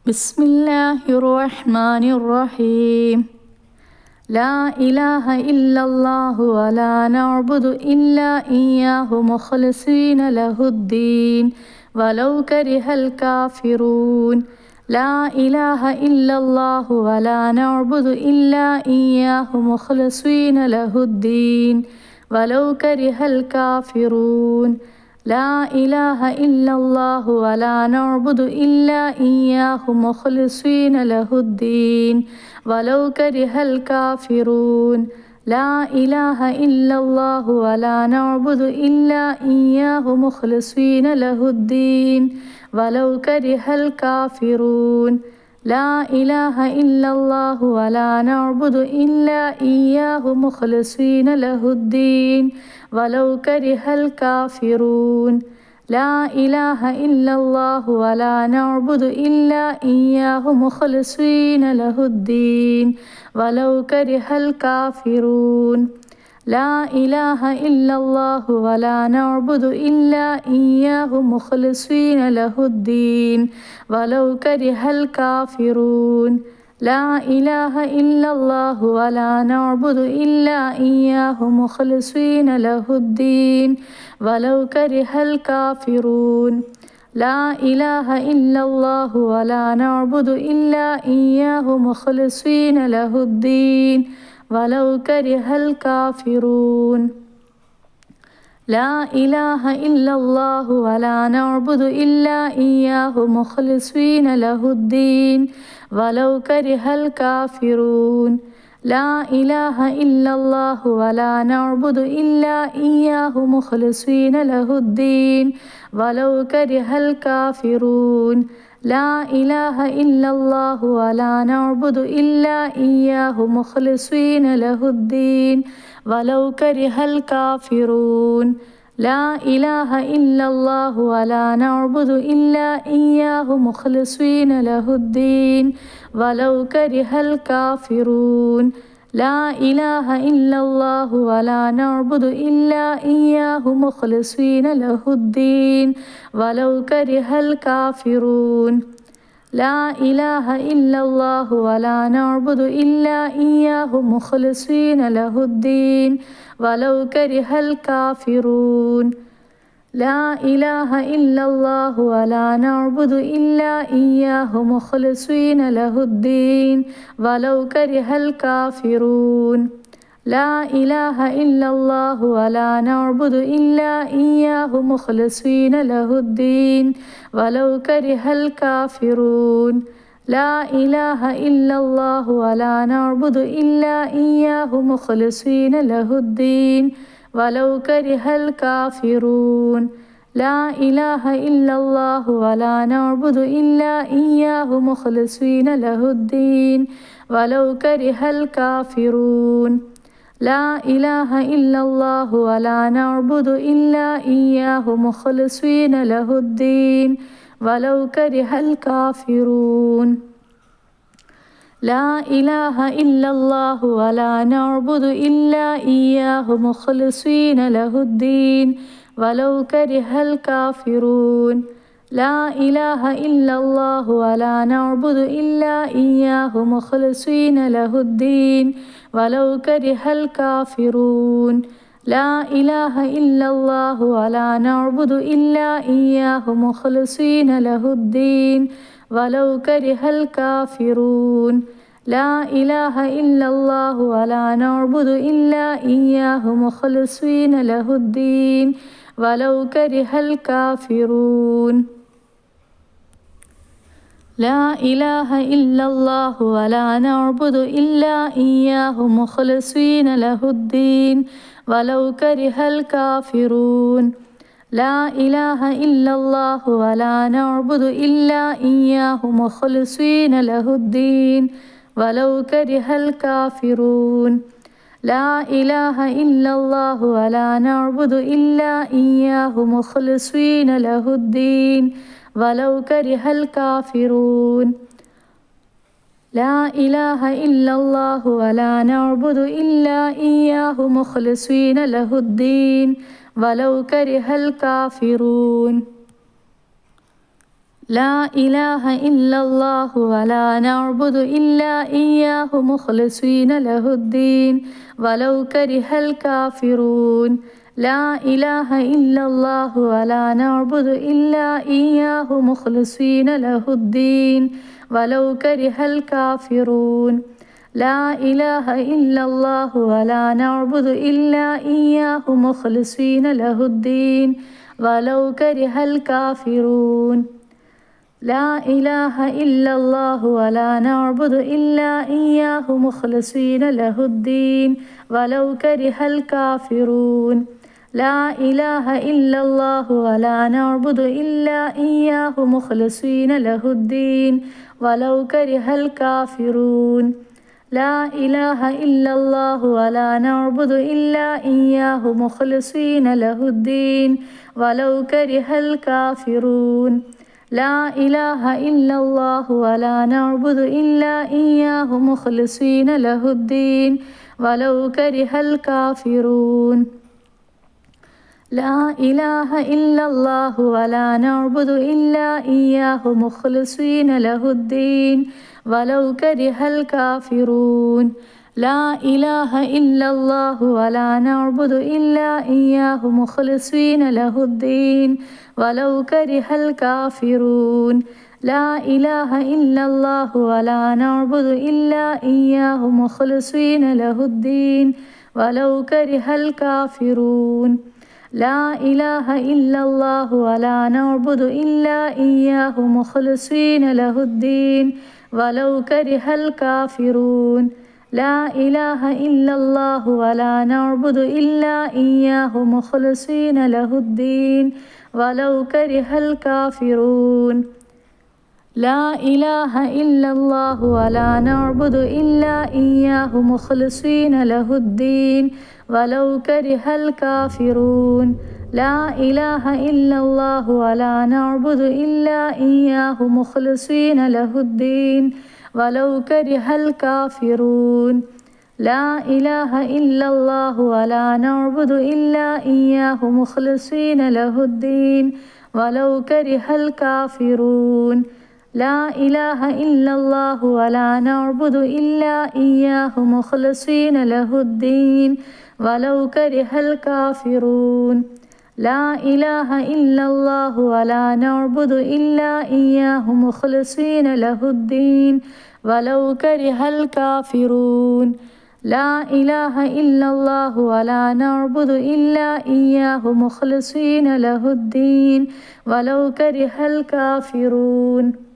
بسم الله الرحمن الرحيم. لا إله إلا الله ولا نعبد إلا إياه مخلصين له الدين ولو كره الكافرون. لا إله إلا الله ولا نعبد إلا إياه مخلصين له الدين ولو كره الكافرون. لا إله إلا الله ولا نعبد إلا إياه مخلصين له الدين ولو كره الكافرون. لا إله إلا الله ولا نعبد إلا إياه مخلصين له الدين ولو كره الكافرون. لا إله إلا الله ولا نعبد إلا إياه مخلصين له الدين ولو كره الكافرون. لا إله إلا الله ولا نعبد إلا إياه مخلصين له الدين ولو كره الكافرون. لا إله إلا الله ولا نعبد إلا إياه مخلصين له الدين ولو كره الكافرون. لا إله إلا الله ولا نعبد إلا إياه مخلصين له الدين ولو كره الكافرون. لا إله إلا الله ولا نعبد إلا إياه مخلصين له الدين ولو كره الكافرون. لا إله إلا الله ولا نعبد إلا إياه مخلصين له الدين ولو كره الكافرون. لا إله إلا الله ولا نعبد إلا إياه مخلصين له الدين ولو كره الكافرون. لا إله إلا الله ولا نعبد إلا إياه مخلصين له الدين ولو كره الكافرون. لا إله إلا الله ولا نعبد إلا إياه مخلصين له الدين ولو كره الكافرون. لا إله إلا الله ولا نعبد إلا إياه مخلصين له الدين ولو كره الكافرون. لا إله إلا الله ولا نعبد إلا إياه مخلصين له الدين ولو كره الكافرون. لا إله إلا الله ولا نعبد إلا إياه مخلصين له الدين ولو كره الكافرون. لا إله إلا الله ولا نعبد إلا إياه مخلصين له الدين ولو كره الكافرون. لا إله إلا الله ولا نعبد إلا إياه مخلصين له الدين ولو كره الكافرون. لا إله إلا الله ولا نعبد إلا إياه مخلصين له الدين ولو كره الكافرون. لا إله إلا الله ولا نعبد إلا إياه مخلصين له الدين ولو كره الكافرون. لا إله إلا الله ولا نعبد إلا إياه مخلصين له الدين ولو كره الكافرون. لا إله إلا الله ولا نعبد إلا إياه مخلصين له الدين ولو كره الكافرون. لا إله إلا الله ولا نعبد إلا إياه مخلصين له الدين ولو كره الكافرون. لا إله إلا الله ولا نعبد إلا إياه مخلصين له الدين ولو كره الكافرون. لا إله إلا الله ولا نعبد إلا إياه مخلصين له الدين ولو كره الكافرون. لا إله إلا الله ولا نعبد إلا إياه مخلصين له الدين ولو كره الكافرون. لا إله إلا الله ولا نعبد إلا إياه مخلصين له الدين ولو كره الكافرون. لا إله إلا الله ولا نعبد إلا إياه مخلصين له الدين ولو كره الكافرون. لا إله إلا الله ولا نعبد إلا إياه مخلصين له الدين ولو كره الكافرون لا إله إلا الله ولا نعبد إلا إياه مخلصين له الدين ولو كره الكافرون لا إله إلا الله ولا نعبد إلا إياه مخلصين له الدين ولو كره الكافرون لا إله إلا الله ولا نعبد إلا إياه مخلصين له الدين ولو كره الكافرون لا إله إلا الله ولا نعبد إلا إياه مخلصين له الدين ولو كره الكافرون لا إله إلا الله ولا نعبد إلا إياه مخلصين له الدين ولو كره الكافرون لا إله إلا الله ولا نعبد إلا إياه مخلصين له الدين ولو كره الكافرون لا إله إلا الله ولا نعبد إلا إياه مخلصين له الدين ولو كره الكافرون لا إله إلا الله ولا نعبد إلا إياه مخلصين له الدين ولو كره الكافرون لا إله إلا الله ولا نعبد إلا إياه مخلصين له الدين ولو كره الكافرون لا إله إلا الله ولا نعبد إلا إياه مخلصين له الدين ولو كره الكافرون لا إله إلا الله ولا نعبد إلا إياه مخلصين له الدين ولو كره الكافرون لا إله إلا الله ولا نعبد إلا إياه مخلصين له الدين ولو كره الكافرون لا إله إلا الله ولا نعبد إلا إياه مخلصين له الدين ولو كره الكافرون لا إله إلا الله ولا نعبد إلا إياه مخلصين له الدين ولو كره الكافرون لا إله إلا الله ولا نعبد إلا إياه مخلصين له الدين ولو كره الكافرون لا إله إلا الله ولا نعبد إلا إياه مخلصين له الدين ولو كره الكافرون لا إله إلا الله ولا نعبد إلا إياه مخلصين له الدين ولو كره الكافرون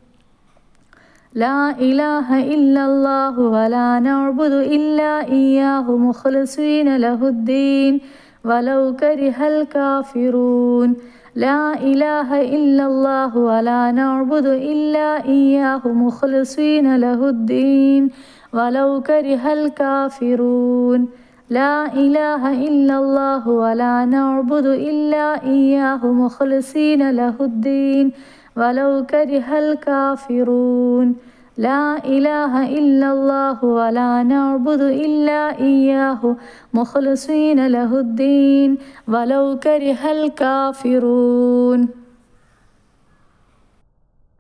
لا إله إلا الله ولا نعبد إلا إياه مخلصين له الدين ولو كره الكافرون لا إله إلا الله ولا نعبد إلا إياه مخلصين له الدين ولو كره الكافرون لا إله إلا الله ولا نعبد إلا إياه مخلصين له الدين ولو كره الكافرون لا إله إلا الله ولا نعبد إلا إياه مخلصين له الدين ولو كره الكافرون.